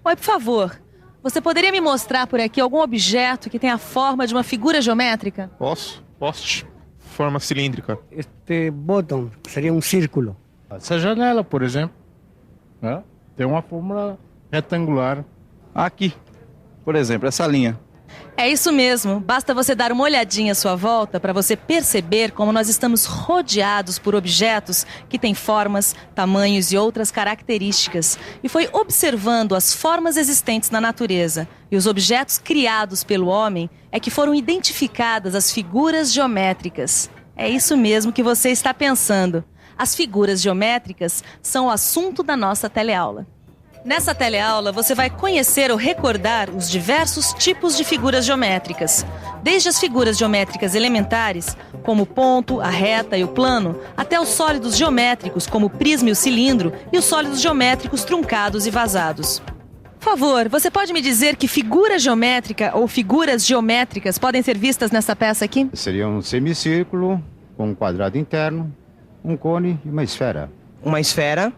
Oi, por favor, você poderia me mostrar por aqui algum objeto que tenha a forma de uma figura geométrica? Posso. Poste. Forma cilíndrica. Este botão seria um círculo. Essa janela, por exemplo, né? Tem uma forma retangular. Aqui, por exemplo, essa linha. É isso mesmo. Basta você dar uma olhadinha à sua volta para você perceber como nós estamos rodeados por objetos que têm formas, tamanhos e outras características. E foi observando as formas existentes na natureza e os objetos criados pelo homem é que foram identificadas as figuras geométricas. É isso mesmo que você está pensando. As figuras geométricas são o assunto da nossa teleaula. Nessa teleaula, você vai conhecer ou recordar os diversos tipos de figuras geométricas. Desde as figuras geométricas elementares, como o ponto, a reta e o plano, até os sólidos geométricos, como o prisma e o cilindro, e os sólidos geométricos truncados e vazados. Por favor, você pode me dizer que figura geométrica ou figuras geométricas podem ser vistas nessa peça aqui? Seria um semicírculo com um quadrado interno, um cone e uma esfera. Uma esfera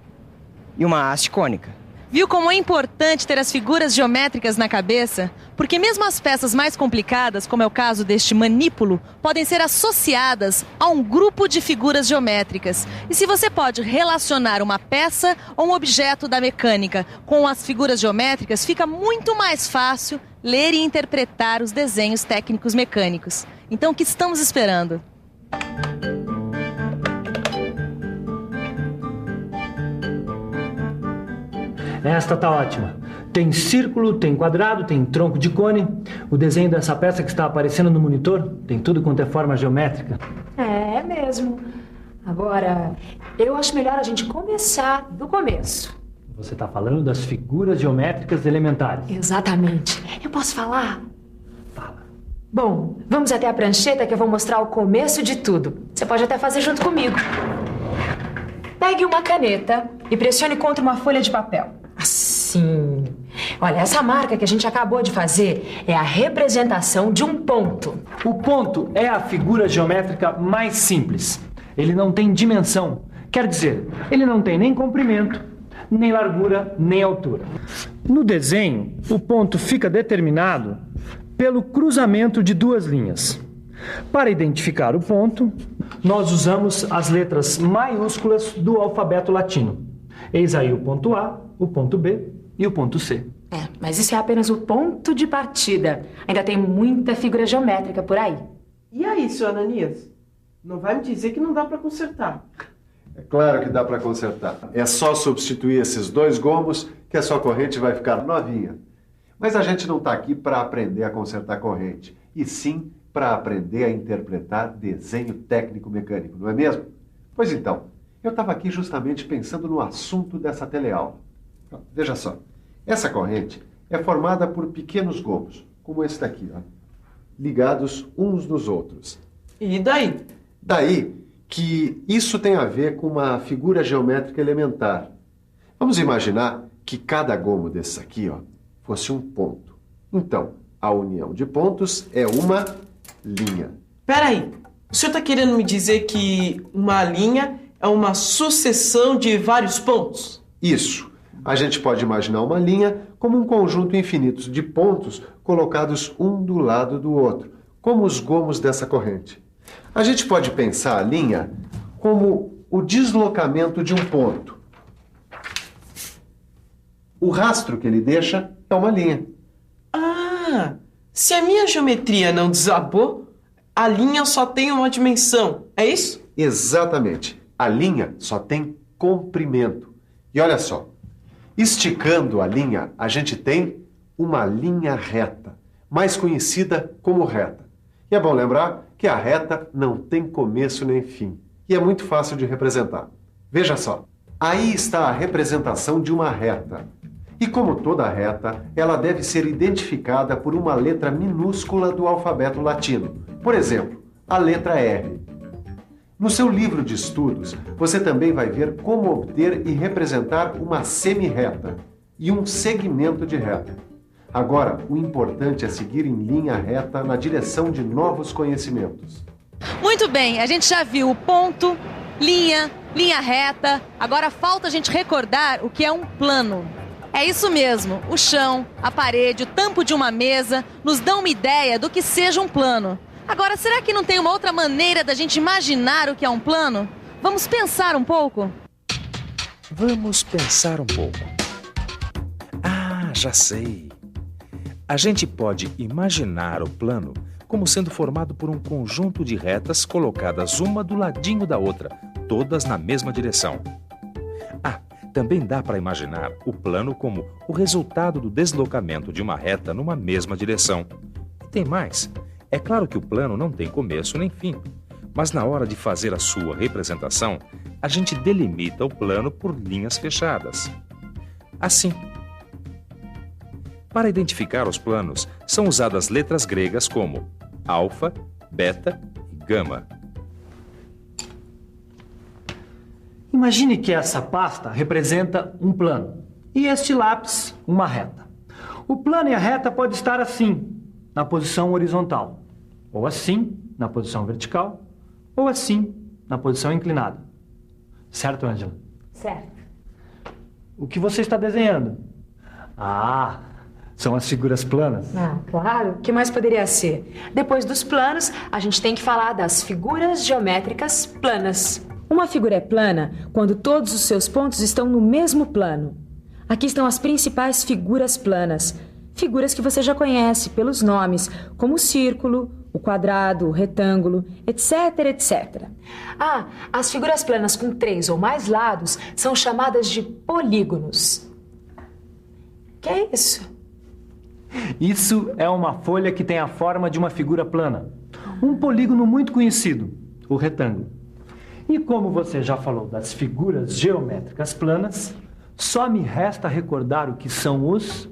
e uma haste cônica. Viu como é importante ter as figuras geométricas na cabeça? Porque mesmo as peças mais complicadas, como é o caso deste manípulo, podem ser associadas a um grupo de figuras geométricas. E se você pode relacionar uma peça ou um objeto da mecânica com as figuras geométricas, fica muito mais fácil ler e interpretar os desenhos técnicos mecânicos. Então, o que estamos esperando? Esta tá ótima. Tem círculo, tem quadrado, tem tronco de cone. O desenho dessa peça que está aparecendo no monitor tem tudo quanto é forma geométrica. É mesmo. Agora, eu acho melhor a gente começar do começo. Você está falando das figuras geométricas elementares. Exatamente. Eu posso falar? Fala. Bom, vamos até a prancheta que eu vou mostrar o começo de tudo. Você pode até fazer junto comigo. Pegue uma caneta e pressione contra uma folha de papel. Assim. Olha, essa marca que a gente acabou de fazer é a representação de um ponto. O ponto é a figura geométrica mais simples. Ele não tem dimensão. Quer dizer, ele não tem nem comprimento, nem largura, nem altura. No desenho, o ponto fica determinado pelo cruzamento de duas linhas. Para identificar o ponto, nós usamos as letras maiúsculas do alfabeto latino. Eis aí o ponto A, o ponto B e o ponto C. Mas isso é apenas o ponto de partida. Ainda tem muita figura geométrica por aí. E aí, seu Ananias? Não vai me dizer que não dá para consertar? É claro que dá para consertar. É só substituir esses dois gomos que a sua corrente vai ficar novinha. Mas a gente não está aqui para aprender a consertar corrente, e sim para aprender a interpretar desenho técnico-mecânico, não é mesmo? Pois então, eu estava aqui justamente pensando no assunto dessa teleaula. Veja só, essa corrente é formada por pequenos gomos, como esse daqui, ó, ligados uns nos outros. E daí? Daí que isso tem a ver com uma figura geométrica elementar. Vamos imaginar que cada gomo desses aqui, ó, fosse um ponto. Então, a união de pontos é uma linha. Peraí, o senhor está querendo me dizer que uma linha é uma sucessão de vários pontos? Isso. A gente pode imaginar uma linha como um conjunto infinito de pontos colocados um do lado do outro, como os gomos dessa corrente. A gente pode pensar a linha como o deslocamento de um ponto. O rastro que ele deixa é uma linha. Ah, se a minha geometria não desabou, a linha só tem uma dimensão, é isso? Exatamente. A linha só tem comprimento. E olha só, esticando a linha, a gente tem uma linha reta, mais conhecida como reta. E é bom lembrar que a reta não tem começo nem fim. E é muito fácil de representar. Veja só, aí está a representação de uma reta. E como toda reta, ela deve ser identificada por uma letra minúscula do alfabeto latino. Por exemplo, a letra R. No seu livro de estudos, você também vai ver como obter e representar uma semi-reta e um segmento de reta. Agora, o importante é seguir em linha reta na direção de novos conhecimentos. Muito bem, a gente já viu o ponto, linha, linha reta. Agora falta a gente recordar o que é um plano. É isso mesmo, o chão, a parede, o tampo de uma mesa nos dão uma ideia do que seja um plano. Agora, será que não tem uma outra maneira da gente imaginar o que é um plano? Vamos pensar um pouco? Vamos pensar um pouco. Ah, já sei. A gente pode imaginar o plano como sendo formado por um conjunto de retas colocadas uma do ladinho da outra, todas na mesma direção. Ah, também dá para imaginar o plano como o resultado do deslocamento de uma reta numa mesma direção. Tem mais. É claro que o plano não tem começo nem fim, mas na hora de fazer a sua representação, a gente delimita o plano por linhas fechadas. Assim. Para identificar os planos, são usadas letras gregas como alfa, beta e gama. Imagine que essa pasta representa um plano e este lápis uma reta. O plano e a reta podem estar assim, na posição horizontal, ou assim, na posição vertical, ou assim, na posição inclinada. Certo, Ângela? Certo. O que você está desenhando? Ah, são as figuras planas. Ah, claro. O que mais poderia ser? Depois dos planos, a gente tem que falar das figuras geométricas planas. Uma figura é plana quando todos os seus pontos estão no mesmo plano. Aqui estão as principais figuras planas. Figuras que você já conhece pelos nomes, como o círculo, o quadrado, o retângulo, etc, etc. Ah, as figuras planas com 3 ou mais lados são chamadas de polígonos. Que é isso? Isso é uma folha que tem a forma de uma figura plana. Um polígono muito conhecido, o retângulo. E como você já falou das figuras geométricas planas, só me resta recordar o que são os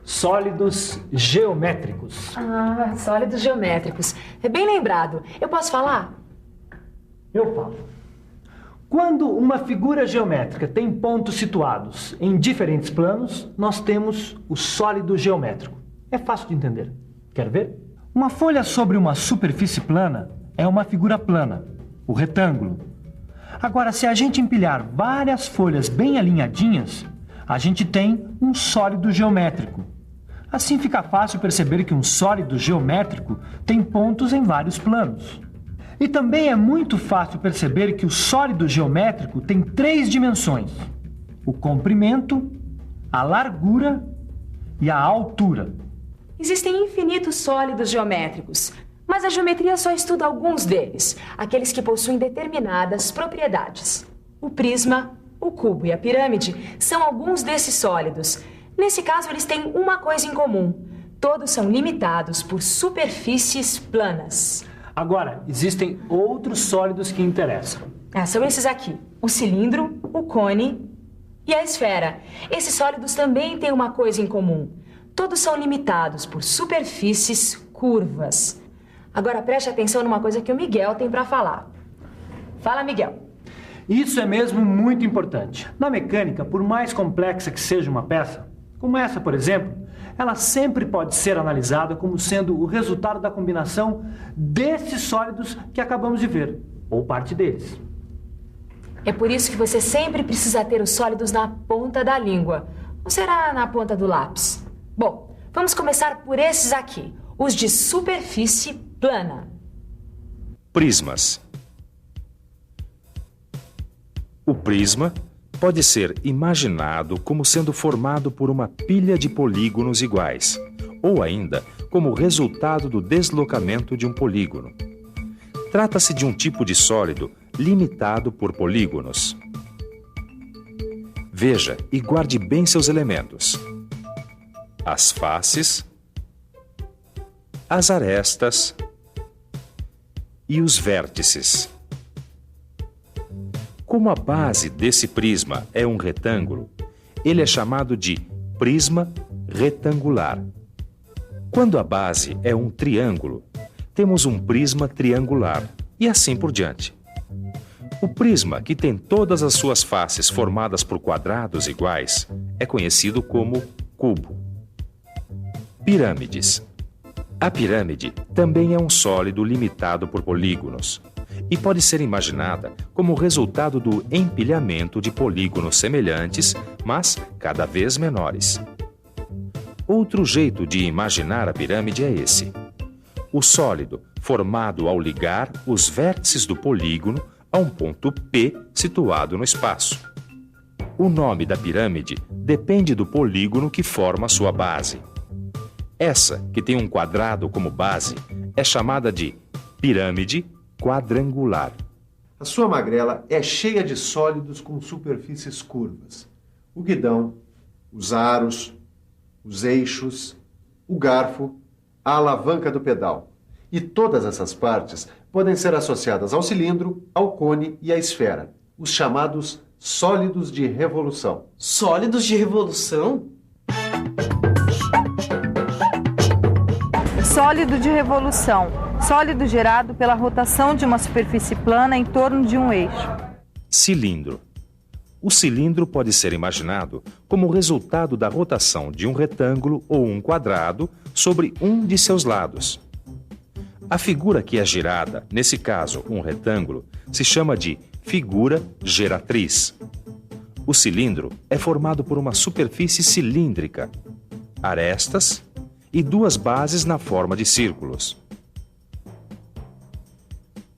sólidos geométricos. Ah, sólidos geométricos. É bem lembrado. Eu posso falar? Eu falo. Quando uma figura geométrica tem pontos situados em diferentes planos, nós temos o sólido geométrico. É fácil de entender. Quer ver? Uma folha sobre uma superfície plana é uma figura plana, o retângulo. Agora, se a gente empilhar várias folhas bem alinhadinhas, a gente tem um sólido geométrico. Assim fica fácil perceber que um sólido geométrico tem pontos em vários planos. E também é muito fácil perceber que o sólido geométrico tem 3 dimensões: o comprimento, a largura e a altura. Existem infinitos sólidos geométricos, mas a geometria só estuda alguns deles, aqueles que possuem determinadas propriedades. O prisma, o cubo e a pirâmide são alguns desses sólidos. Nesse caso, eles têm uma coisa em comum: todos são limitados por superfícies planas. Agora, existem outros sólidos que interessam. São esses aqui: o cilindro, o cone e a esfera. Esses sólidos também têm uma coisa em comum: todos são limitados por superfícies curvas. Agora preste atenção numa coisa que o Miguel tem para falar. Fala, Miguel. Isso é mesmo muito importante. Na mecânica, por mais complexa que seja uma peça, como essa, por exemplo, ela sempre pode ser analisada como sendo o resultado da combinação desses sólidos que acabamos de ver, ou parte deles. É por isso que você sempre precisa ter os sólidos na ponta da língua. Ou será na ponta do lápis? Bom, vamos começar por esses aqui, os de superfície plana. Prismas. O prisma pode ser imaginado como sendo formado por uma pilha de polígonos iguais, ou ainda como resultado do deslocamento de um polígono. Trata-se de um tipo de sólido limitado por polígonos. Veja e guarde bem seus elementos: as faces, as arestas e os vértices. Como a base desse prisma é um retângulo, ele é chamado de prisma retangular. Quando a base é um triângulo, temos um prisma triangular e assim por diante. O prisma, que tem todas as suas faces formadas por quadrados iguais, é conhecido como cubo. Pirâmides. A pirâmide também é um sólido limitado por polígonos. e pode ser imaginada como resultado do empilhamento de polígonos semelhantes, mas cada vez menores. Outro jeito de imaginar a pirâmide é esse: o sólido formado ao ligar os vértices do polígono a um ponto P situado no espaço. O nome da pirâmide depende do polígono que forma sua base. Essa, que tem um quadrado como base, é chamada de pirâmide quadrangular. A sua magrela é cheia de sólidos com superfícies curvas. O guidão, os aros, os eixos, o garfo, a alavanca do pedal. E todas essas partes podem ser associadas ao cilindro, ao cone e à esfera, os chamados sólidos de revolução. Sólidos de revolução? Sólido de revolução. Sólido gerado pela rotação de uma superfície plana em torno de um eixo. Cilindro. O cilindro pode ser imaginado como resultado da rotação de um retângulo ou um quadrado sobre um de seus lados. A figura que é girada, nesse caso um retângulo, se chama de figura geratriz. O cilindro é formado por uma superfície cilíndrica, arestas e duas bases na forma de círculos.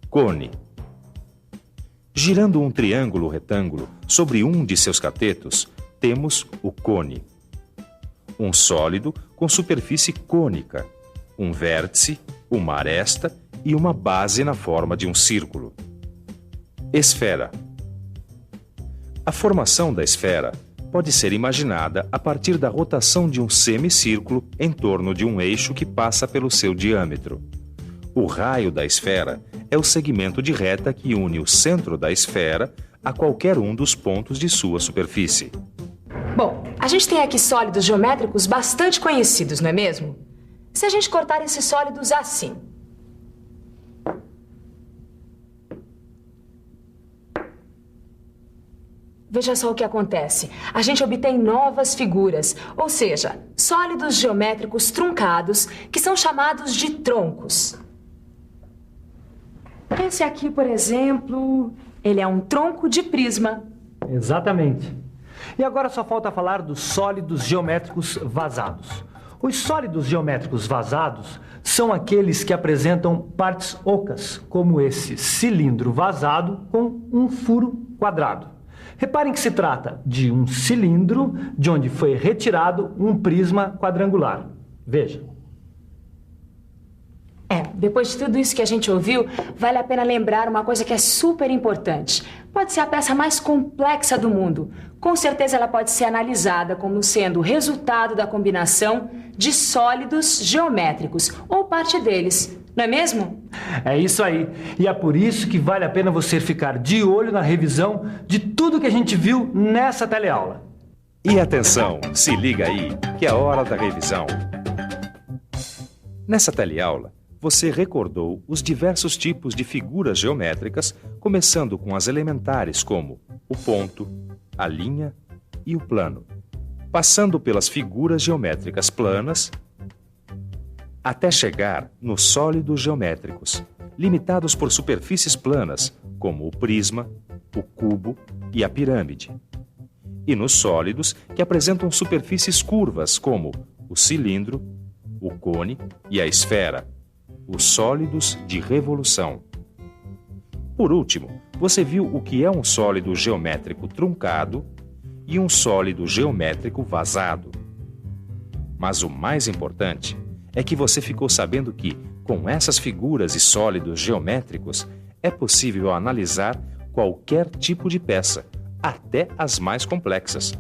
Cone. Girando um triângulo retângulo sobre um de seus catetos, temos o cone. Um sólido com superfície cônica, um vértice, uma aresta e uma base na forma de um círculo. Esfera. A formação da esfera pode ser imaginada a partir da rotação de um semicírculo em torno de um eixo que passa pelo seu diâmetro. O raio da esfera é o segmento de reta que une o centro da esfera a qualquer um dos pontos de sua superfície. Bom, a gente tem aqui sólidos geométricos bastante conhecidos, não é mesmo? Se a gente cortar esses sólidos assim. Veja só o que acontece. A gente obtém novas figuras, ou seja, sólidos geométricos truncados, que são chamados de troncos. Esse aqui, por exemplo, ele é um tronco de prisma. Exatamente. E agora só falta falar dos sólidos geométricos vazados. Os sólidos geométricos vazados são aqueles que apresentam partes ocas, como esse cilindro vazado com um furo quadrado. Reparem que se trata de um cilindro de onde foi retirado um prisma quadrangular. Veja. Depois de tudo isso que a gente ouviu, vale a pena lembrar uma coisa que é super importante. Pode ser a peça mais complexa do mundo. Com certeza ela pode ser analisada como sendo o resultado da combinação de sólidos geométricos, ou parte deles, não é mesmo? É isso aí. E é por isso que vale a pena você ficar de olho na revisão de tudo que a gente viu nessa teleaula. E atenção, se liga aí, que é hora da revisão. Nessa teleaula, você recordou os diversos tipos de figuras geométricas, começando com as elementares como o ponto, a linha e o plano, passando pelas figuras geométricas planas, até chegar nos sólidos geométricos, limitados por superfícies planas, como o prisma, o cubo e a pirâmide, e nos sólidos que apresentam superfícies curvas, como o cilindro, o cone e a esfera, os sólidos de revolução. Por último, você viu o que é um sólido geométrico truncado e um sólido geométrico vazado. Mas o mais importante é que você ficou sabendo que, com essas figuras e sólidos geométricos, é possível analisar qualquer tipo de peça, até as mais complexas.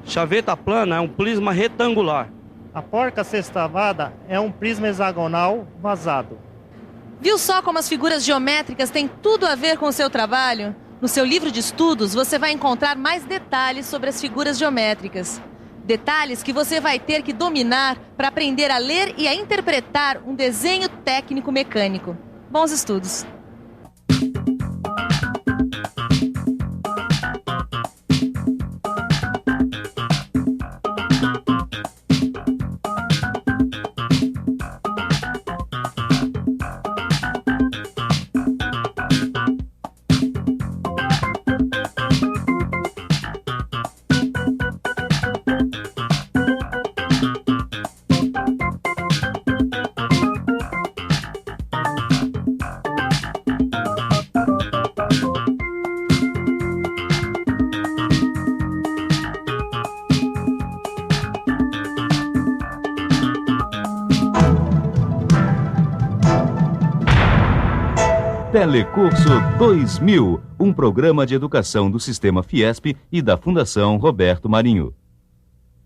Chaveta plana é um prisma retangular. A porca sextavada é um prisma hexagonal vazado. Viu só como as figuras geométricas têm tudo a ver com o seu trabalho? No seu livro de estudos, você vai encontrar mais detalhes sobre as figuras geométricas. Detalhes que você vai ter que dominar para aprender a ler e a interpretar um desenho técnico mecânico. Bons estudos! Telecurso 2000, um programa de educação do Sistema Fiesp e da Fundação Roberto Marinho.